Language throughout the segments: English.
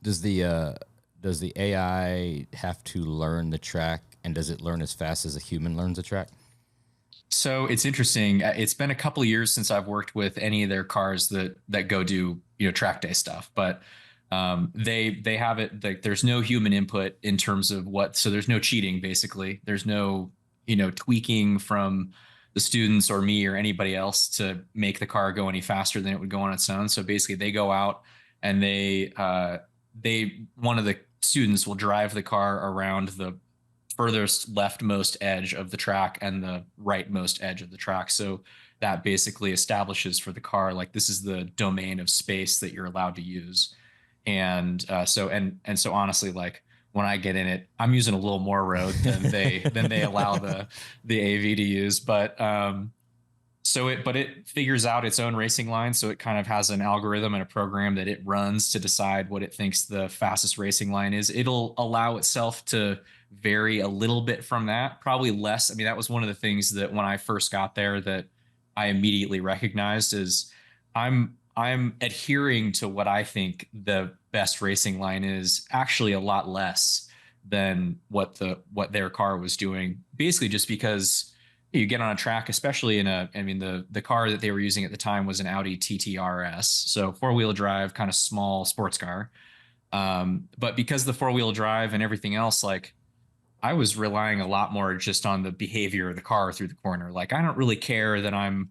Does the AI have to learn the track, and does it learn as fast as a human learns a track? So it's interesting. It's been a couple of years since I've worked with any of their cars that go do track day stuff, but they have it like there's no human input in terms of what. So there's no cheating basically. There's no tweaking from the students or me or anybody else to make the car go any faster than it would go on its own. So basically, they go out and they one of the students will drive the car around the furthest leftmost edge of the track and the rightmost edge of the track. So that basically establishes for the car like this is the domain of space that you're allowed to use. And so honestly, like when I get in it, I'm using a little more road than they allow the AV to use. But it figures out its own racing line. So it kind of has an algorithm and a program that it runs to decide what it thinks the fastest racing line is. It'll allow itself to vary a little bit from that, probably less. I mean, that was one of the things that when I first got there that I immediately recognized is I'm adhering to what I think the best racing line is actually a lot less than what their car was doing. Basically just because you get on a track, especially I mean, the car that they were using at the time was an Audi TT-RS, so four-wheel drive, kind of small sports car. But because the four-wheel drive and everything else, like I was relying a lot more just on the behavior of the car through the corner. Like I don't really care that I'm,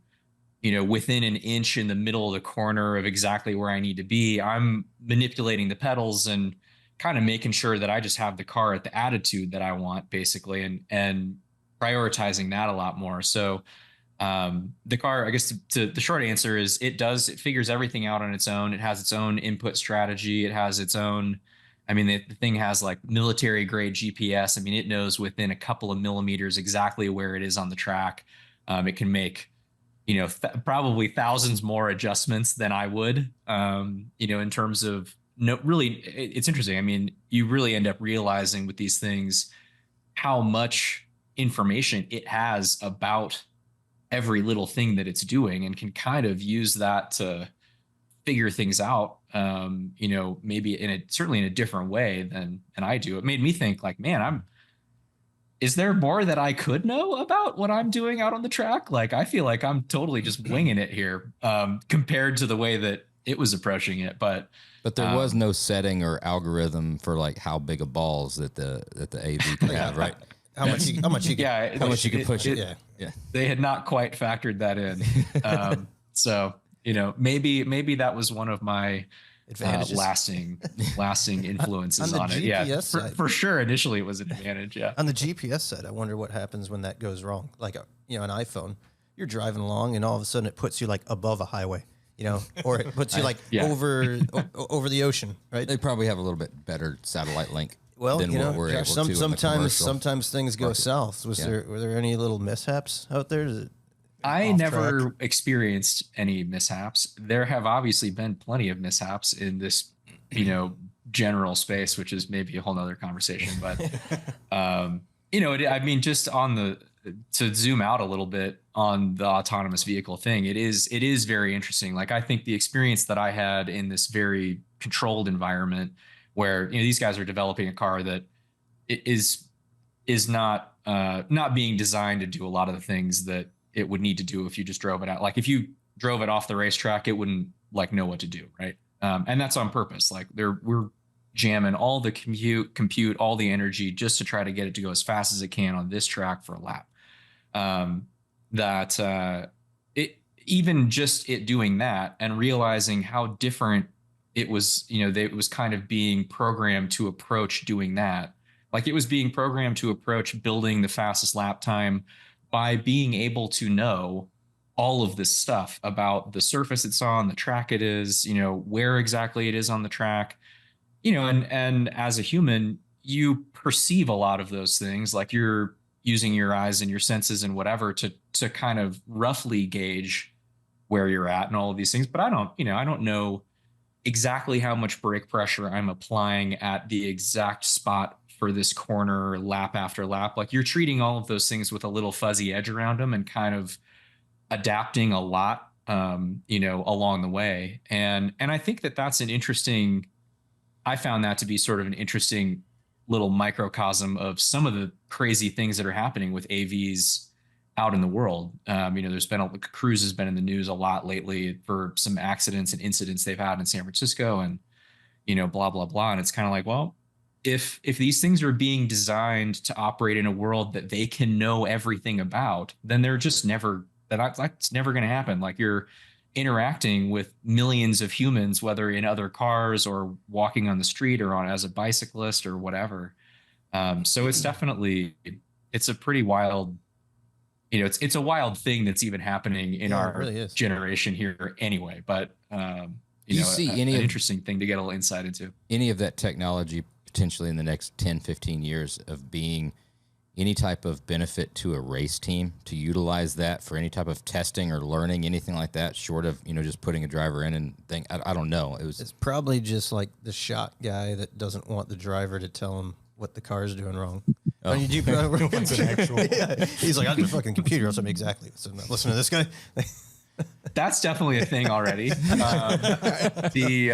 within an inch in the middle of the corner of exactly where I need to be. I'm manipulating the pedals and kind of making sure that I just have the car at the attitude that I want, basically, and prioritizing that a lot more. So the car, I guess the short answer is it figures everything out on its own. It has its own input strategy. It has its own, I mean, the thing has like military grade GPS. I mean, it knows within a couple of millimeters exactly where it is on the track. It can make, probably thousands more adjustments than I would, in terms of no, really, it's interesting. I mean, you really end up realizing with these things how much information it has about every little thing that it's doing and can kind of use that to figure things out, maybe certainly in a different way than I do. It made me think like, man, is there more that I could know about what I'm doing out on the track? Like, I feel like I'm totally just winging it here, compared to the way that it was approaching it. But there was no setting or algorithm for like how big of balls that the AV can have, right? How much you yeah, how much you can push it. Yeah. They had not quite factored that in. So, maybe that was one of my lasting influences on it. Yeah, for sure. Initially, it was an advantage. Yeah. On the GPS side, I wonder what happens when that goes wrong. Like, an iPhone, you're driving along, and all of a sudden it puts you like above a highway, or it puts you like over the ocean, right? They probably have a little bit better satellite link. Well, than what we're able to sometimes things go south. Were there any little mishaps out there? I never experienced any mishaps. There have obviously been plenty of mishaps in this, general space, which is maybe a whole nother conversation. But, I mean, just to zoom out a little bit on the autonomous vehicle thing, it is very interesting. Like, I think the experience that I had in this very controlled environment where, these guys are developing a car that is not being designed to do a lot of the things that it would need to do if you just drove it out. Like if you drove it off the racetrack, it wouldn't like know what to do, right? And that's on purpose. Like we're jamming all the compute, all the energy just to try to get it to go as fast as it can on this track for a lap. Even just it doing that and realizing how different it was, it was kind of being programmed to approach doing that. Like it was being programmed to approach building the fastest lap time by being able to know all of this stuff about the surface it's on, the track it is, where exactly it is on the track, and as a human, you perceive a lot of those things. Like you're using your eyes and your senses and whatever to kind of roughly gauge where you're at and all of these things. But I don't know exactly how much brake pressure I'm applying at the exact spot for this corner lap after lap. Like you're treating all of those things with a little fuzzy edge around them and kind of adapting a lot, along the way. And I think that that's an interesting I found that to be sort of an interesting little microcosm of some of the crazy things that are happening with AVs out in the world. There's been Cruise has been in the news a lot lately for some accidents and incidents they've had in San Francisco, and blah blah blah. And it's kind of like, well, if these things are being designed to operate in a world that they can know everything about, then they're just never that's never going to happen. Like, you're interacting with millions of humans, whether in other cars or walking on the street or on as a bicyclist or whatever. So it's definitely, it's a pretty wild, it's a wild thing that's even happening in our really generation here anyway. But do you see an interesting thing to get a little insight into any of that technology potentially in the next 10, 15 years of being any type of benefit to a race team to utilize that for any type of testing or learning, anything like that, short of, just putting a driver in and thing? I don't know. It's probably just like the shot guy that doesn't want the driver to tell him what the car is doing wrong. Oh. You do, what's an actual? Yeah. He's like, I'm a fucking computer. I'll tell me exactly. So I'm not listening to this guy. That's definitely a thing already. The